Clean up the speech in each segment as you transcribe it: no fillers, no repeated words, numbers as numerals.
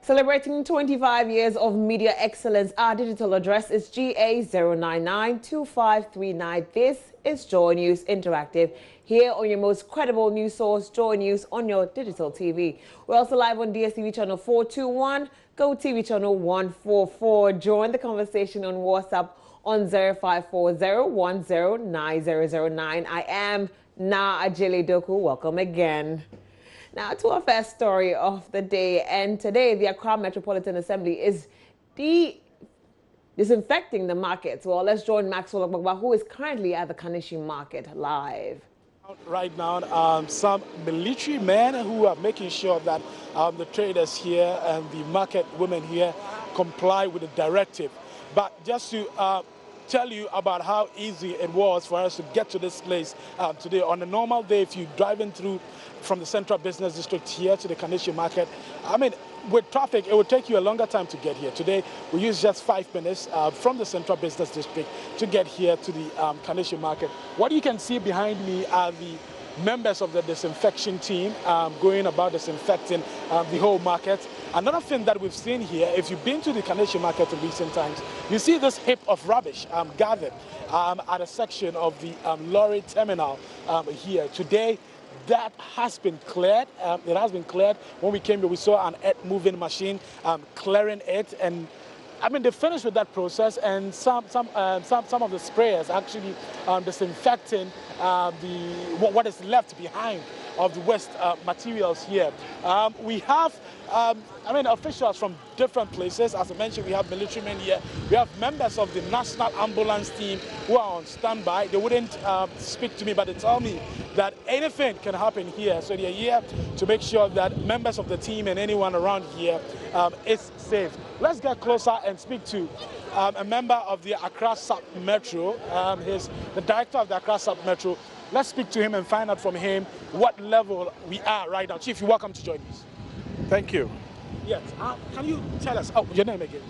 Celebrating 25 years of media excellence, our digital address is GA0992539. This is Joy News Interactive, here on your most credible news source, Joy News, on your digital TV. We're also live on DSTV channel 421, Go TV channel 144. Join the conversation on WhatsApp on 0540109009. I am Na Ajele Doku. Welcome again. Now to our first story of the day, and today the Accra Metropolitan Assembly is disinfecting the markets. Well, let's join Maxwell Ogbagba, who is currently at the Kaneshie Market live. Right now, some military men who are making sure that the traders here and the market women here comply with the directive. But just to tell you about how easy it was for us to get to this place today. On a normal day, if you're driving through from the Central Business District here to the Kaneshie Market, I mean, with traffic, it would take you a longer time to get here. Today, we use just 5 minutes from the Central Business District to get here to the Kaneshie Market. What you can see behind me are the members of the disinfection team going about disinfecting the whole market. Another thing that we've seen here, if you've been to the Kaneshie Market in recent times, you see this heap of rubbish gathered at a section of the lorry terminal here. Today, that has been cleared. It has been cleared. When we came here, we saw an earth-moving machine clearing it, and I mean, they finished with that process, and some of the sprayers actually disinfecting what is left behind of the waste materials here. We have, I mean, officials from different places. As I mentioned, we have military men here. We have members of the National Ambulance Team who are on standby. They wouldn't speak to me, but they tell me that anything can happen here. So they're here to make sure that members of the team and anyone around here is safe. Let's get closer and speak to a member of the Accra Sub-Metro. He's the director of the Accra Sub-Metro. Let's speak to him and find out from him what level we are right now. Chief, you're welcome to join us. Thank you. Yes. Can you tell us your name again?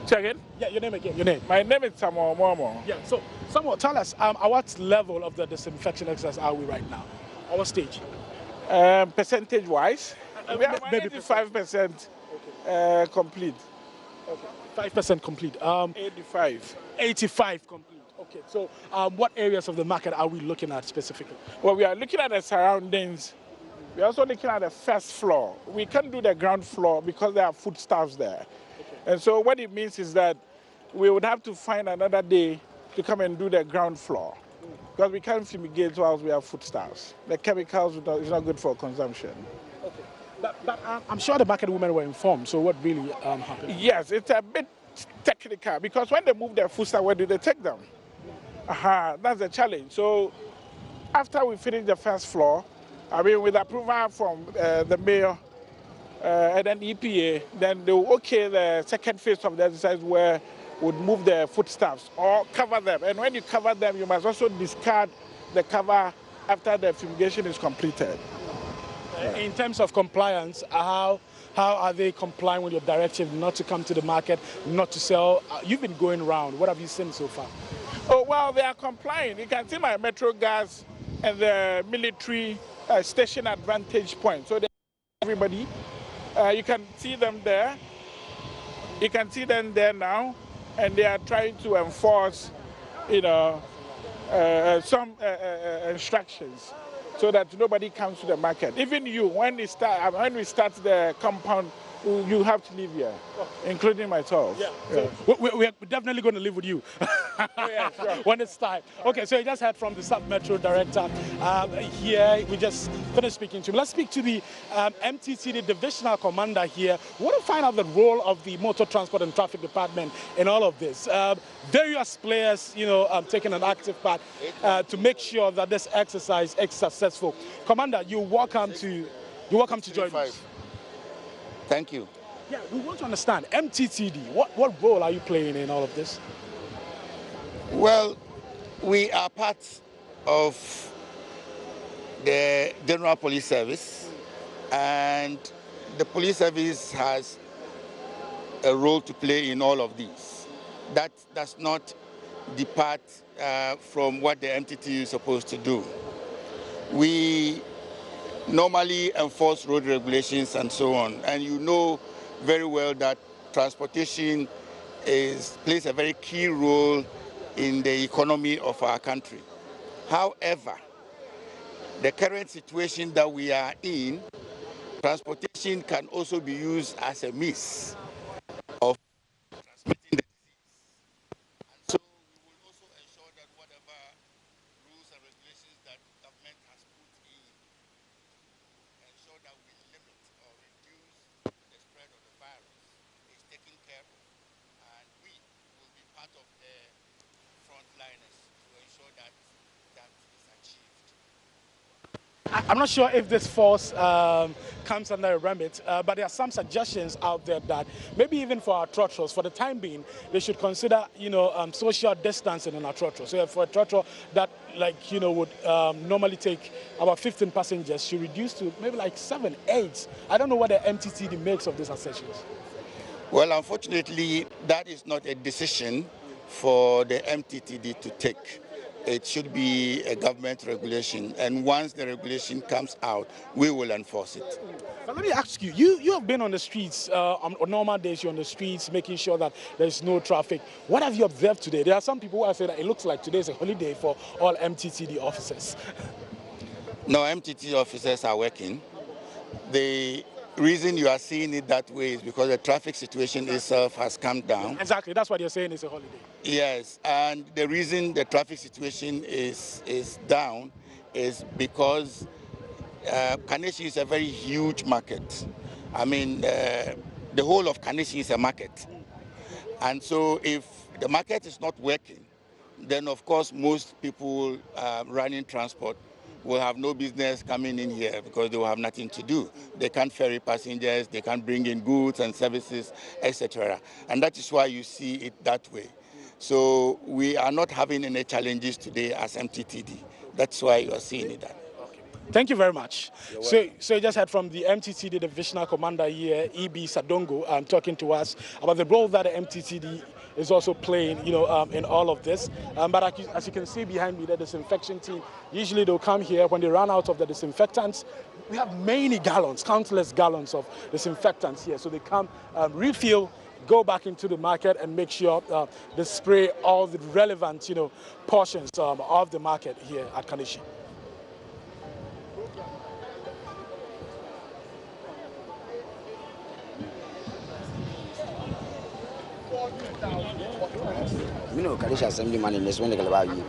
Say again? Yeah, your name again. Your name. My name is Samuel Momo. Yeah. So, Samuel, tell us at what level of the disinfection exercise are we right now? Our stage. Percentage-wise, we are maybe 85% complete. Okay. 5% complete. 85. 85 complete. Okay. So, what areas of the market are we looking at specifically? Well, we are looking at the surroundings. We are also looking at the first floor. We can't do the ground floor because there are foodstuffs there. Okay. And so what it means is that we would have to find another day to come and do the ground floor. Because we can't fumigate whilst we have foodstuffs. The chemicals is not good for consumption. Okay. But I'm sure the market women were informed, so what really happened? Yes, it's a bit technical because when they move their foodstuff, where do they take them? That's the challenge. So after we finish the first floor, I mean, with approval from the mayor and then EPA, then they will okay the second phase of the exercise where would move the foodstuffs or cover them. And when you cover them, you must also discard the cover after the fumigation is completed. In terms of compliance, how are they complying with your directive not to come to the market, not to sell? You've been going around. What have you seen so far? Oh, well, they are complying. You can see my Metro Gas and the military station at vantage point. So everybody, you can see them there. You can see them there now, and they are trying to enforce, you know, some instructions so that nobody comes to the market. Even you, when we start the compound, you have to live here, including myself. Yeah. So we're definitely going to live with you. Oh, yeah, sure. When it's time. Okay, so you just heard from the Sub-Metro director here. We just finished speaking to him. Let's speak to the MTCD divisional commander here. We want to find out the role of the Motor Transport and Traffic Department in all of this. Various players, you know, taking an active part to make sure that this exercise is successful. Commander, you're welcome to join us. Thank you. Yeah, we want to understand, MTTD, what role are you playing in all of this? Well, we are part of the General Police Service, and the police service has a role to play in all of these. That does not depart from what the MTTD is supposed to do. We normally enforce road regulations and so on. And you know very well that transportation plays a very key role in the economy of our country. However, the current situation that we are in, transportation can also be used as a means of transmitting the disease. And so we will also ensure that whatever rules and regulations that government has put in, ensure that we limit or reduce the spread of the virus is taken care of. And we will be part of the frontliners to ensure that that is achieved. I'm not sure if this force comes under a remit, but there are some suggestions out there that maybe even for our trotros, for the time being, they should consider, social distancing in our trotros. So for a trotro that, would normally take about 15 passengers, should reduce to maybe like 7, 8. I don't know what the MTTD makes of these assertions. Well, unfortunately, that is not a decision for the MTTD to take. It should be a government regulation, and once the regulation comes out, we will enforce it. But let me ask you, you have been on the streets, on normal days you're on the streets, making sure that there's no traffic. What have you observed today? There are some people who have said that it looks like today is a holiday for all MTTD officers. No, MTTD officers are working. The reason you are seeing it that way is because the traffic situation itself has come down. Exactly, that's what you're saying is a holiday. Yes, and the reason the traffic situation is down is because Kaneshie is a very huge market. I mean, the whole of Kaneshie is a market. And so if the market is not working, then of course most people running transport will have no business coming in here because they will have nothing to do. They can't ferry passengers, they can't bring in goods and services, etc. And that is why you see it that way. So we are not having any challenges today as MTTD. That's why you are seeing it that. Thank you very much. So you just heard from the MTTD Divisional Commander here, E.B. Sadongo, talking to us about the role that the MTTD is also playing, in all of this. But as you can see behind me, the disinfection team, usually they'll come here when they run out of the disinfectants. We have many gallons, countless gallons of disinfectants here. So they come, refill, go back into the market and make sure they spray all the relevant, portions of the market here at Kaneshie. You know, Kalisha Assembly man in this one about you.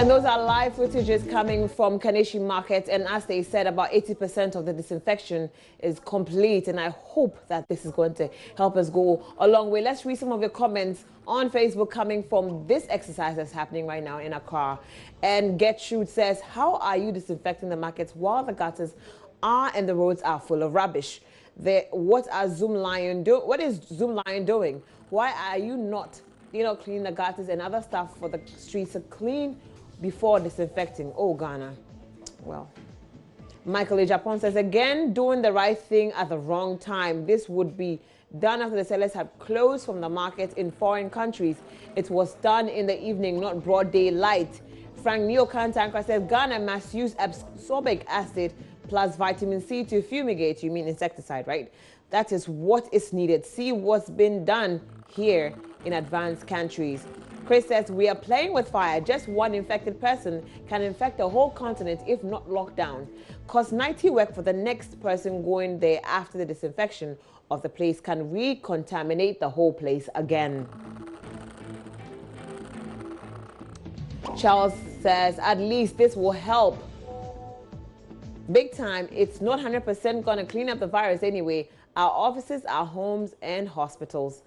And those are live footages coming from Kaneshi Market. And as they said, about 80% of the disinfection is complete. And I hope that this is going to help us go a long way. Let's read some of your comments on Facebook coming from this exercise that's happening right now in Accra. And Gertrude says, how are you disinfecting the markets while the gutters are and the roads are full of rubbish? What is Zoom Lion doing? Why are you not cleaning the gutters and other stuff for the streets to clean before disinfecting? Oh, Ghana. Well, Michael A. Japan says, again, doing the right thing at the wrong time. This would be done after the sellers have closed from the market in foreign countries. It was done in the evening, not broad daylight. Frank Neokantankra says, Ghana must use ascorbic acid plus vitamin C to fumigate. You mean insecticide, right? That is what is needed. See what's been done here in advanced countries. Chris says, we are playing with fire. Just one infected person can infect a whole continent if not locked down. Cause 90 work for the next person going there after the disinfection of the place can recontaminate the whole place again. Charles says, at least this will help. Big time. It's not 100% going to clean up the virus anyway. Our offices, our homes, and hospitals.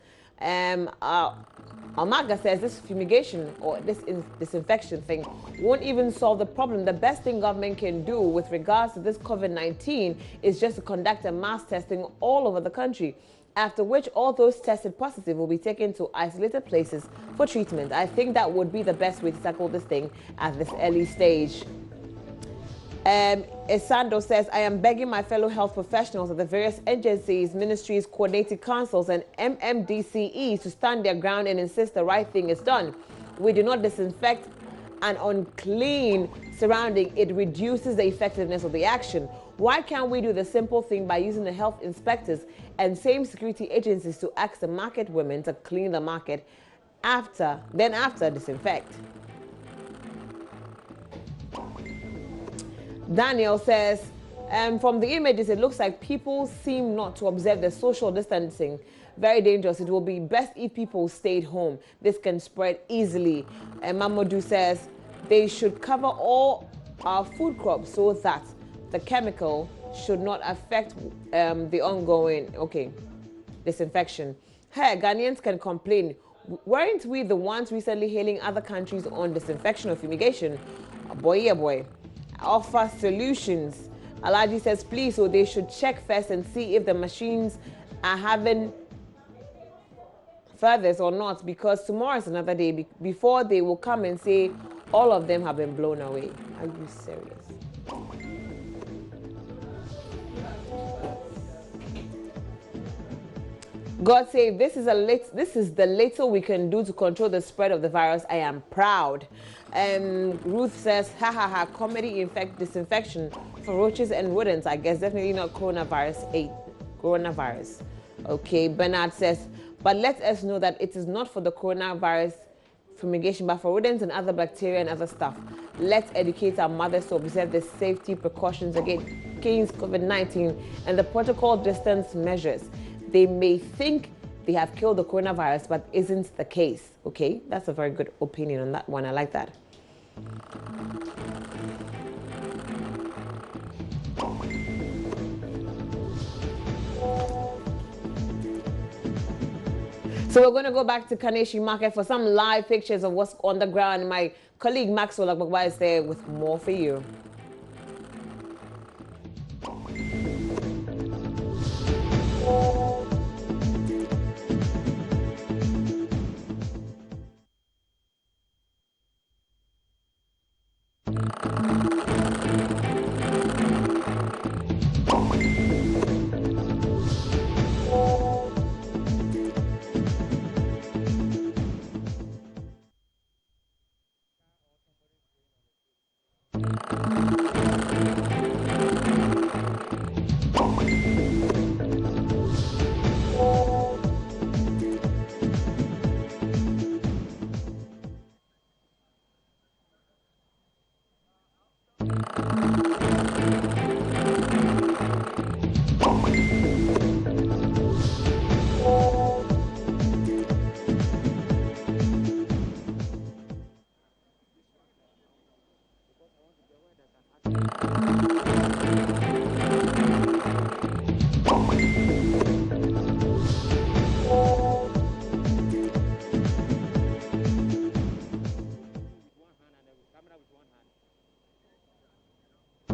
Amaga says this fumigation or this disinfection thing won't even solve the problem. The best thing government can do with regards to this COVID-19 is just to conduct a mass testing all over the country, after which all those tested positive will be taken to isolated places for treatment. I think that would be the best way to tackle this thing at this early stage. Esando says, I am begging my fellow health professionals of the various agencies, ministries, coordinating councils, and MMDCEs to stand their ground and insist the right thing is done. We do not disinfect an unclean surrounding. It reduces the effectiveness of the action. Why can't we do the simple thing by using the health inspectors and same security agencies to ask the market women to clean the market after disinfect? Daniel says, from the images, it looks like people seem not to observe the social distancing. Very dangerous. It will be best if people stayed home. This can spread easily. And Mamadou says, they should cover all our food crops so that the chemical should not affect the ongoing, disinfection. Hey, Ghanaians can complain. Weren't we the ones recently hailing other countries on disinfection or fumigation? Boy, yeah, boy. Offer solutions. Alaji says, please, so they should check first and see if the machines are having furthers or not, because tomorrow is another day before they will come and say all of them have been blown away. Are you serious? God save, this is the little we can do to control the spread of the virus. I am proud. Ruth says, ha ha ha, comedy disinfection for roaches and rodents. I guess definitely not coronavirus. Okay, Bernard says, but let us know that it is not for the coronavirus fumigation, but for rodents and other bacteria and other stuff. Let's educate our mothers to observe the safety precautions against COVID-19 and the protocol distance measures. They may think they have killed the coronavirus, but isn't the case. Okay, that's a very good opinion on that one. I like that. So we're going to go back to Kaneshi Market for some live pictures of what's on the ground. My colleague Maxwell Agbagba is there with more for you.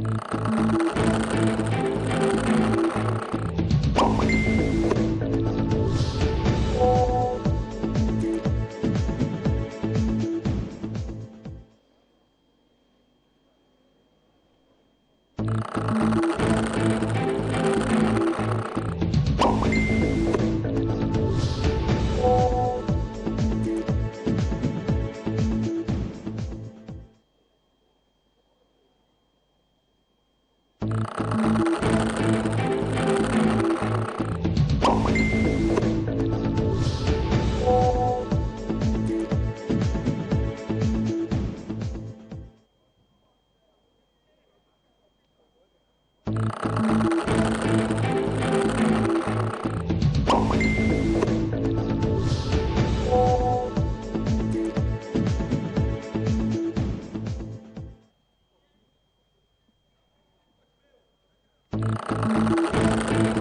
Bye.